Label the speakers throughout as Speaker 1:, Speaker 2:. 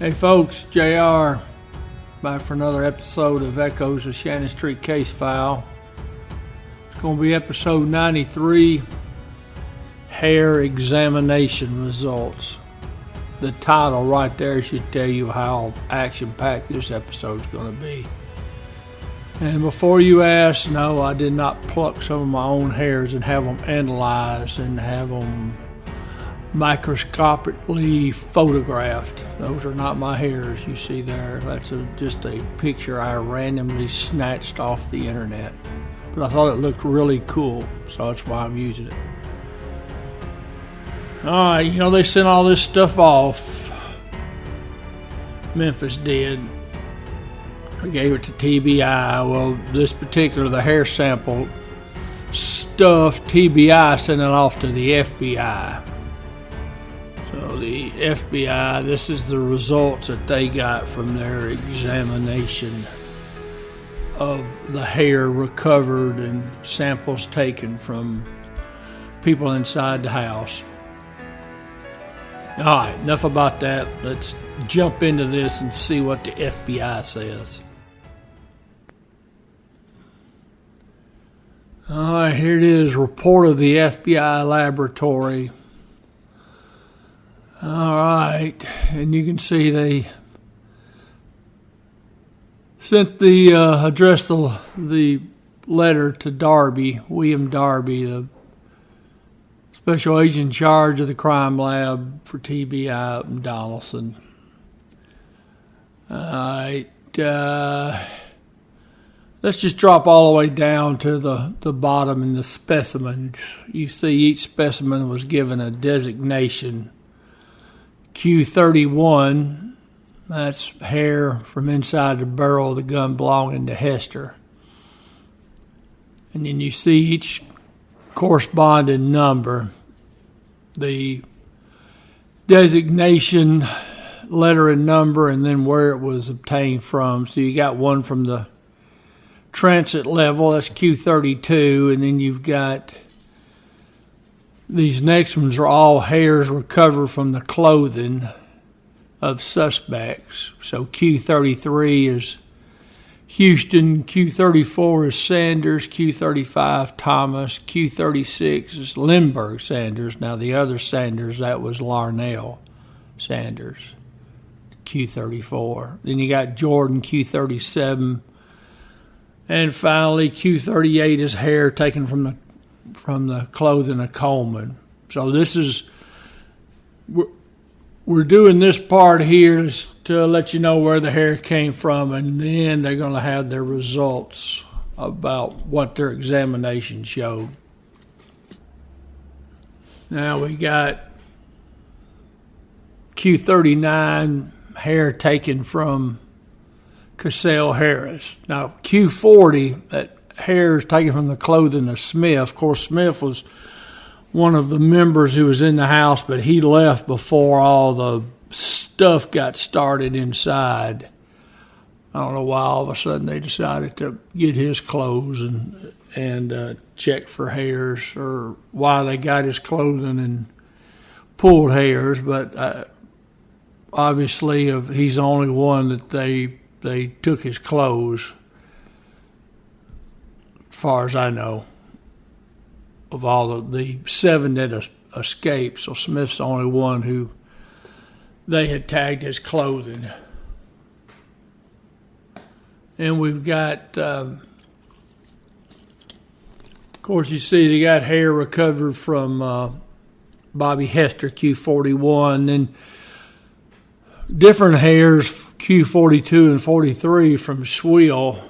Speaker 1: Hey folks, JR back for another episode of Echoes of Shannon Street Case File. It's going to be episode 93, Hair Examination Results. The title right there should tell you how action-packed this episode is going to be. And before you ask, no, I did not pluck some of my own hairs and have them analyzed and have them microscopically photographed. Those are not my hairs you see there. That's just a picture I randomly snatched off the internet. But I thought it looked really cool, so that's why I'm using it. Alright, they sent all this stuff off. Memphis did. They gave it to TBI. Well, the hair sample stuff, TBI sent it off to the FBI. So the FBI, this is the results that they got from their examination of the hair recovered and samples taken from people inside the house. All right, enough about that. Let's jump into this and see what the FBI says. All right, here it is, report of the FBI laboratory. All right, and you can see they sent addressed the letter to Darby, William Darby, the special agent in charge of the crime lab for TBI up in Donaldson. All right, let's just drop all the way down to the bottom in the specimens. You see each specimen was given a designation. Q31, that's hair from inside the barrel of the gun belonging to Hester. And then you see each corresponding number, the designation, letter and number, and then where it was obtained from. So you got one from the transit level, that's Q32, and then you've got these next ones are all hairs recovered from the clothing of suspects. So Q33 is Houston, Q34 is Sanders, Q35 Thomas, Q36 is Lindbergh Sanders. Now the other Sanders, that was Larnell Sanders, Q34. Then you got Jordan, Q37. And finally, Q38 is hair taken from the clothing of Coleman. So this is, we're doing this part here to let you know where the hair came from, and then they're going to have their results about what their examination showed. Now we got Q39, hair taken from Cassell Harris. Now Q40, that hair is taken from the clothing of Smith. Of course, Smith was one of the members who was in the house, but he left before all the stuff got started inside. I don't know why all of a sudden they decided to get his clothes and check for hairs, or why they got his clothing and pulled hairs, but obviously he's the only one that they took his clothes, as far as I know, of all of the 7 that escaped. So Smith's the only one who they had tagged his clothing. And we've got, of course, you see they got hair recovered from Bobby Hester, Q41, then different hairs, Q42 and 43 from Swiel,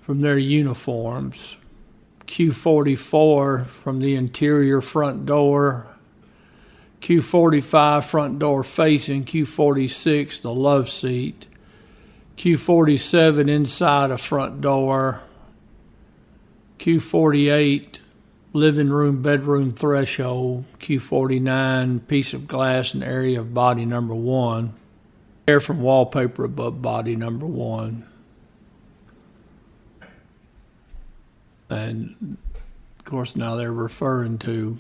Speaker 1: from their uniforms. Q44 from the interior front door. Q45 front door facing. Q46 the love seat. Q47 inside a front door. Q48 living room, bedroom threshold. Q49 piece of glass in the area of body number 1. Hair from wallpaper above body number 1. And of course now they're referring to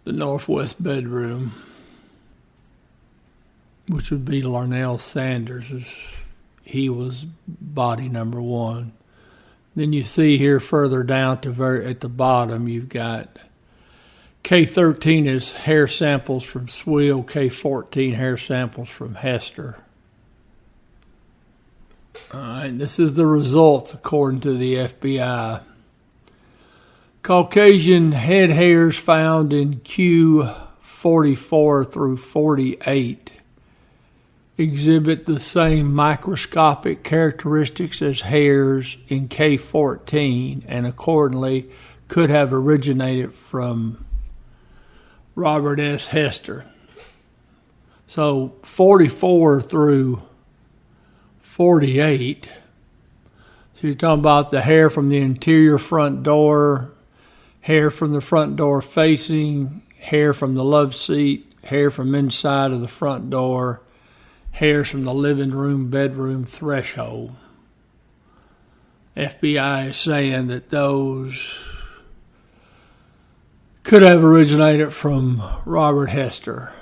Speaker 1: the northwest bedroom, which would be Larnell Sanders. He was body number 1. Then you see here further down at the bottom, you've got K13 is hair samples from Swill, K14 hair samples from Hester. All right, this is the results according to the FBI. Caucasian head hairs found in Q44 through 48 exhibit the same microscopic characteristics as hairs in K14 and accordingly could have originated from Robert S. Hester. So 44 through 48, so you're talking about the hair from the interior front door, hair from the front door facing, hair from the love seat, hair from inside of the front door, hairs from the living room, bedroom threshold. FBI is saying that those could have originated from Robert Hester.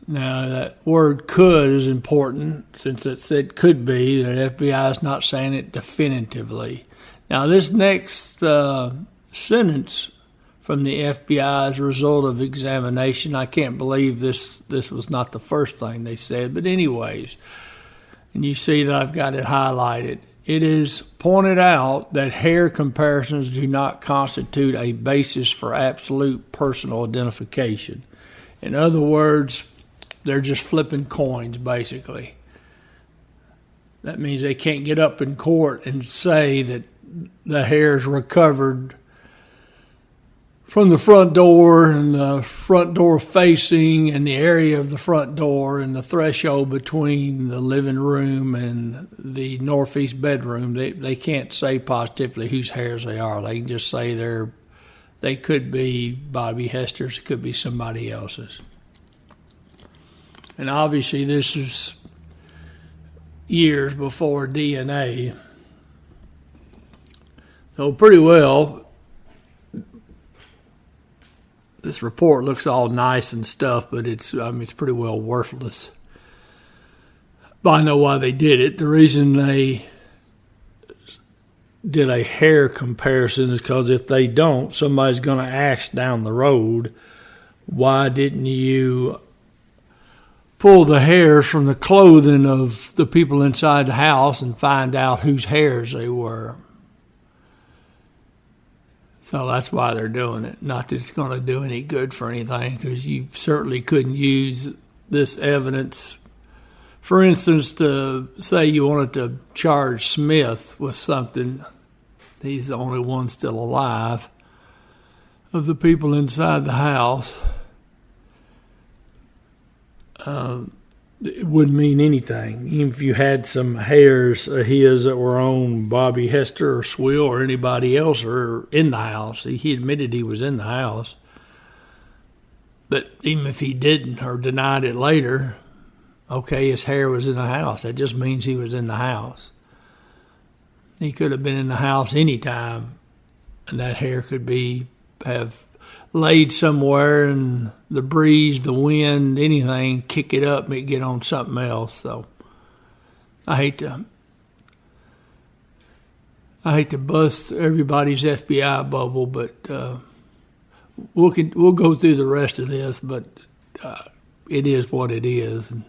Speaker 1: Now, that word could is important since it said could be. The FBI is not saying it definitively. Now, this next sentence from the FBI as a result of examination, I can't believe this was not the first thing they said, but anyways, and you see that I've got it highlighted. It is pointed out that hair comparisons do not constitute a basis for absolute personal identification. In other words, they're just flipping coins, basically. That means they can't get up in court and say that the hairs recovered from the front door and the front door facing and the area of the front door and the threshold between the living room and the northeast bedroom. They can't say positively whose hairs they are. They can just say they could be Bobby Hester's, it could be somebody else's. And obviously this is years before DNA. So pretty well, this report looks all nice and stuff, but it's pretty well worthless. But I know why they did it. The reason they did a hair comparison is because if they don't, somebody's going to ask down the road, why didn't you pull the hairs from the clothing of the people inside the house and find out whose hairs they were? So that's why they're doing it. Not that it's going to do any good for anything, because you certainly couldn't use this evidence. For instance, to say you wanted to charge Smith with something, he's the only one still alive, of the people inside the house, it wouldn't mean anything. Even if you had some hairs of his that were on Bobby Hester or Swill or anybody else or in the house. He admitted he was in the house. But even if he didn't or denied it later, okay, his hair was in the house. That just means he was in the house. He could have been in the house any time, and that hair could have laid somewhere, and the breeze, the wind, anything, kick it up, make it get on something else. So I hate to bust everybody's FBI bubble, but we'll go through the rest of this. But it is what it is. And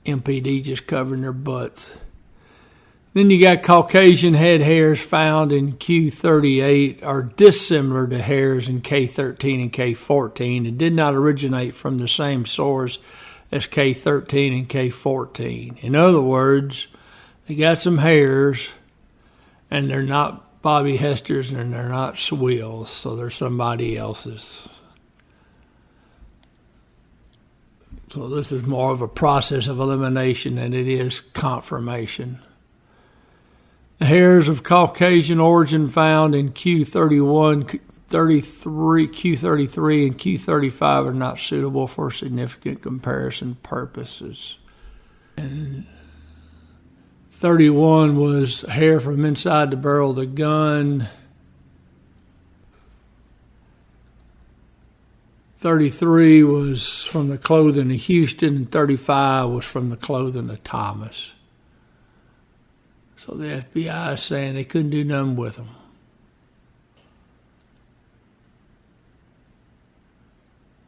Speaker 1: MPD just covering their butts. Then you got Caucasian head hairs found in Q38 are dissimilar to hairs in K13 and K14 and did not originate from the same source as K13 and K14. In other words, they got some hairs and they're not Bobby Hester's and they're not Swill's, so they're somebody else's. So this is more of a process of elimination than it is confirmation. The hairs of Caucasian origin found in Q31, Q33, and Q35 are not suitable for significant comparison purposes. And 31 was hair from inside the barrel of the gun. 33 was from the clothing of Houston, and 35 was from the clothing of Thomas. So the FBI is saying they couldn't do nothing with them.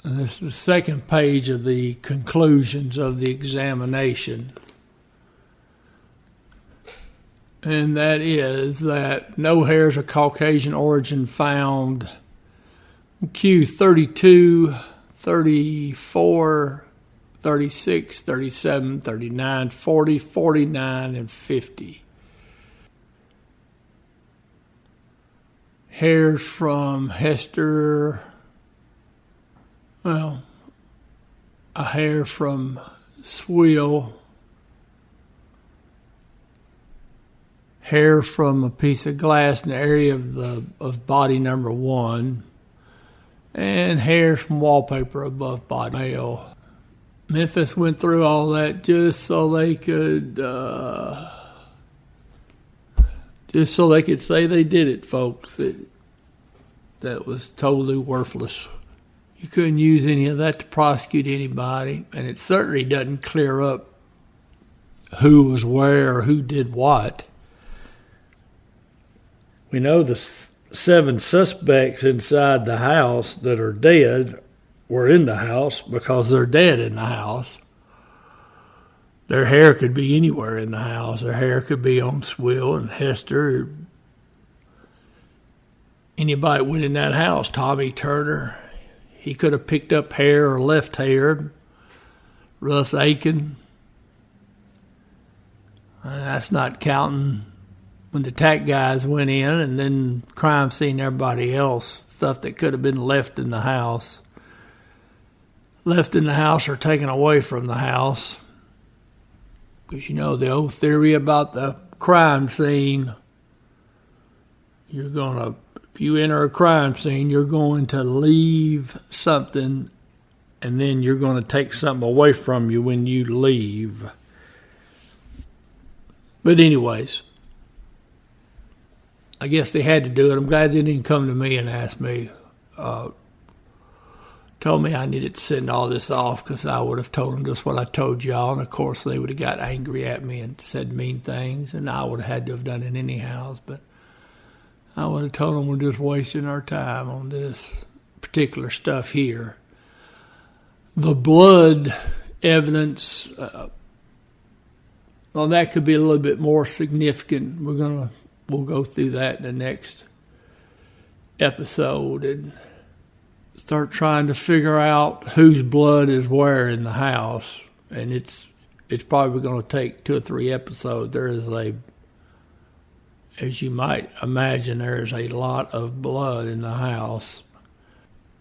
Speaker 1: And this is the second page of the conclusions of the examination. And that is that no hairs of Caucasian origin found. Q32, 34, 36, 37, 39, 40, 49, and 50. Hairs from Hester, a hair from Swill, hair from a piece of glass in the area of body number 1, and hairs from wallpaper above body male. Memphis went through all that just so they could say they did it, folks. That was totally worthless. You couldn't use any of that to prosecute anybody, and it certainly doesn't clear up who was where or who did what. We know the 7 suspects inside the house that are dead were in the house because they're dead in the house. Their hair could be anywhere in the house. Their hair could be on Swill and Hester. Anybody went in that house. Tommy Turner, he could have picked up hair or left hair. Russ Aiken. That's not counting when the attack guys went in, and then crime scene, everybody else, stuff that could have been left in the house. Left in the house or taken away from the house. Because the old theory about the crime scene, if you enter a crime scene, you're going to leave something, and then you're going to take something away from you when you leave. But anyways, I guess they had to do it. I'm glad they didn't come to me and ask me, told me I needed to send all this off, because I would have told them just what I told y'all, and of course they would have got angry at me and said mean things, and I would have had to have done it anyhow. But I would have told them we're just wasting our time on this particular stuff here. The blood evidence, that could be a little bit more significant. We'll go through that in the next episode and start trying to figure out whose blood is where in the house. And it's probably going to take 2 or 3 episodes. There is as you might imagine, there is a lot of blood in the house.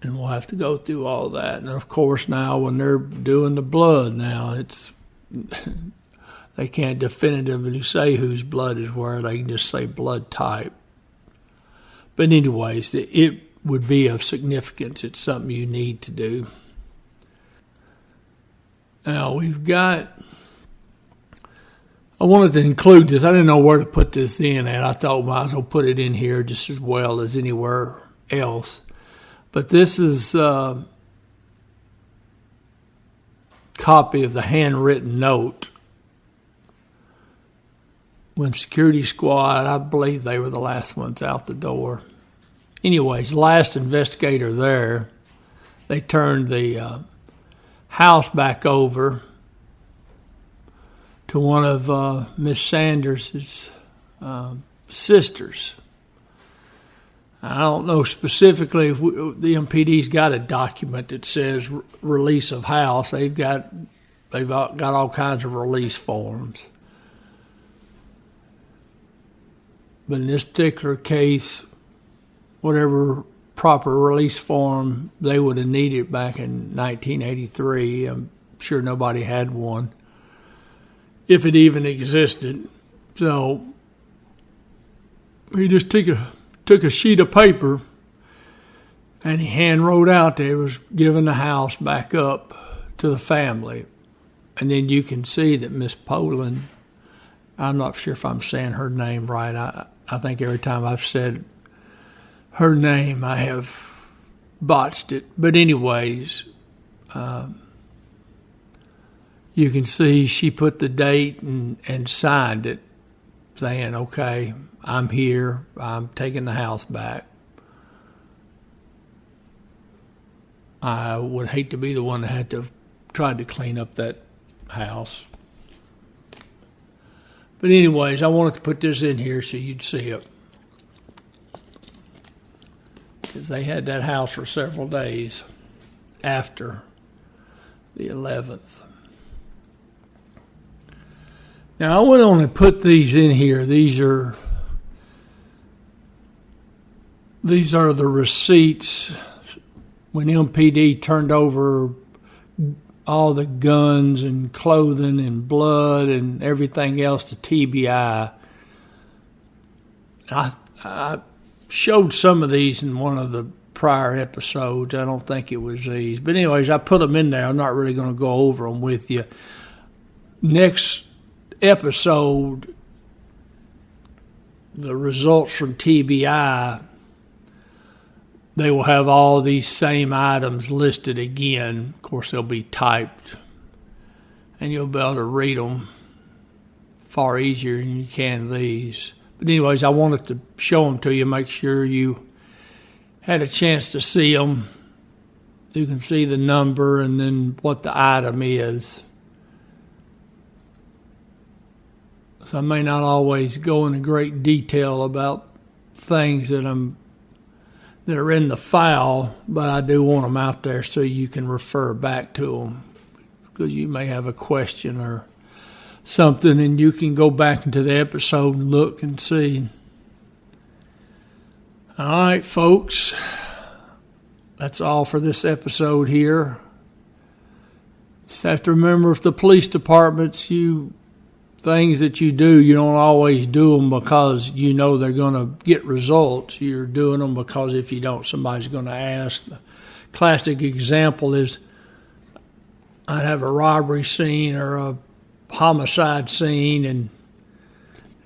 Speaker 1: And we'll have to go through all that. And of course now when they're doing the blood now, they can't definitively say whose blood is where. They can just say blood type. But anyways, it would be of significance. It's something you need to do. Now I wanted to include this. I didn't know where to put this in at. I thought I might as well put it in here just as well as anywhere else. But this is a copy of the handwritten note. When security squad, I believe they were the last ones out the door. Anyways, last investigator there, they turned the house back over to one of Miss Sanders' sisters. I don't know specifically if the MPD's got a document that says release of house. They've got all kinds of release forms. But in this particular case, whatever proper release form they would have needed back in 1983, I'm sure nobody had one, if it even existed. So he just took a sheet of paper and he hand wrote out that he was giving the house back up to the family. And then you can see that Miss Poland, I'm not sure if I'm saying her name right. I think every time I've said her name, I have botched it. But anyways, you can see she put the date and signed it, saying, okay, I'm here, I'm taking the house back. I would hate to be the one that had to try to clean up that house. But anyways, I wanted to put this in here so you'd see it. Because they had that house for several days after the 11th. Now, I went on and put these in here. These are the receipts when MPD turned over all the guns and clothing and blood and everything else to TBI. I showed some of these in one of the prior episodes. I don't think it was these. But anyways, I put them in there. I'm not really going to go over them with you. Next episode, the results from TBI, they will have all these same items listed again. Of course, they'll be typed, and you'll be able to read them far easier than you can these. But anyways, I wanted to show them to you, make sure you had a chance to see them. You can see the number and then what the item is. So I may not always go into great detail about things that are in the file, but I do want them out there so you can refer back to them, because you may have a question or something and you can go back into the episode and look and see. All right, folks, that's all for this episode here. Just have to remember, if the police departments, things that you do, you don't always do them because you know they're going to get results. You're doing them because if you don't, somebody's going to ask. The classic example is I'd have a robbery scene or a homicide scene, and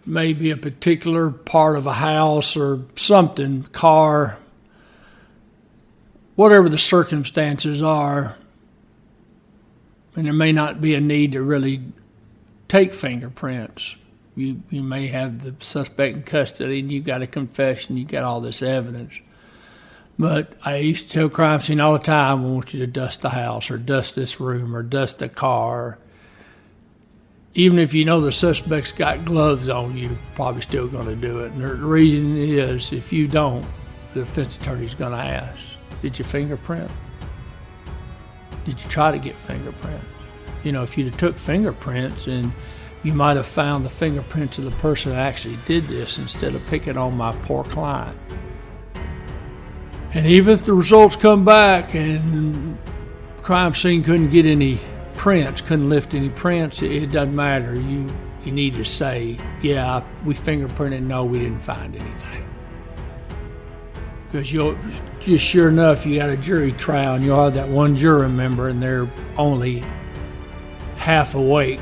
Speaker 1: maybe a particular part of a house or something, car, whatever the circumstances are, and there may not be a need to really take fingerprints. You may have the suspect in custody and you got a confession, you got all this evidence. But I used to tell crime scene all the time, I want you to dust the house or dust this room or dust the car. Even if you know the suspect's got gloves on, you're probably still going to do it. And the reason is, if you don't, the defense attorney's going to ask, did you fingerprint? Did you try to get fingerprints? You know, if you'd have took fingerprints, and you might have found the fingerprints of the person that actually did this instead of picking on my poor client. And even if the results come back and crime scene couldn't get any prints, couldn't lift any prints, it doesn't matter. You need to say, yeah, we fingerprinted, no, we didn't find anything. Because you'll just, sure enough, you got a jury trial and you'll have that one juror member and they're only half awake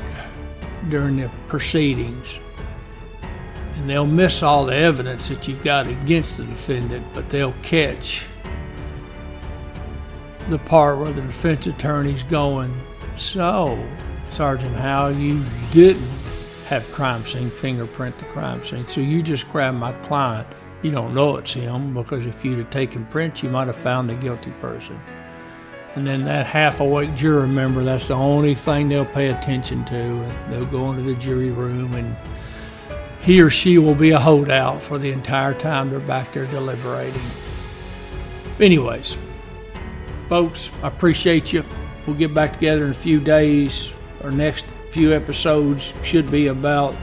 Speaker 1: during the proceedings, and they'll miss all the evidence that you've got against the defendant, but they'll catch the part where the defense attorney's going, so, Sergeant Howe, you didn't have crime scene fingerprint the crime scene, so you just grabbed my client. You don't know it's him, because if you'd have taken prints, you might have found the guilty person. And then that half-awake juror member, that's the only thing they'll pay attention to. And they'll go into the jury room, and he or she will be a holdout for the entire time they're back there deliberating. Anyways, folks, I appreciate you. We'll get back together in a few days. Our next few episodes should be about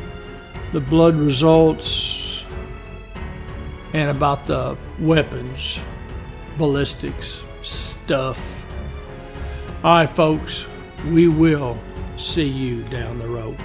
Speaker 1: the blood results and about the weapons, ballistics stuff. All right, folks, we will see you down the road.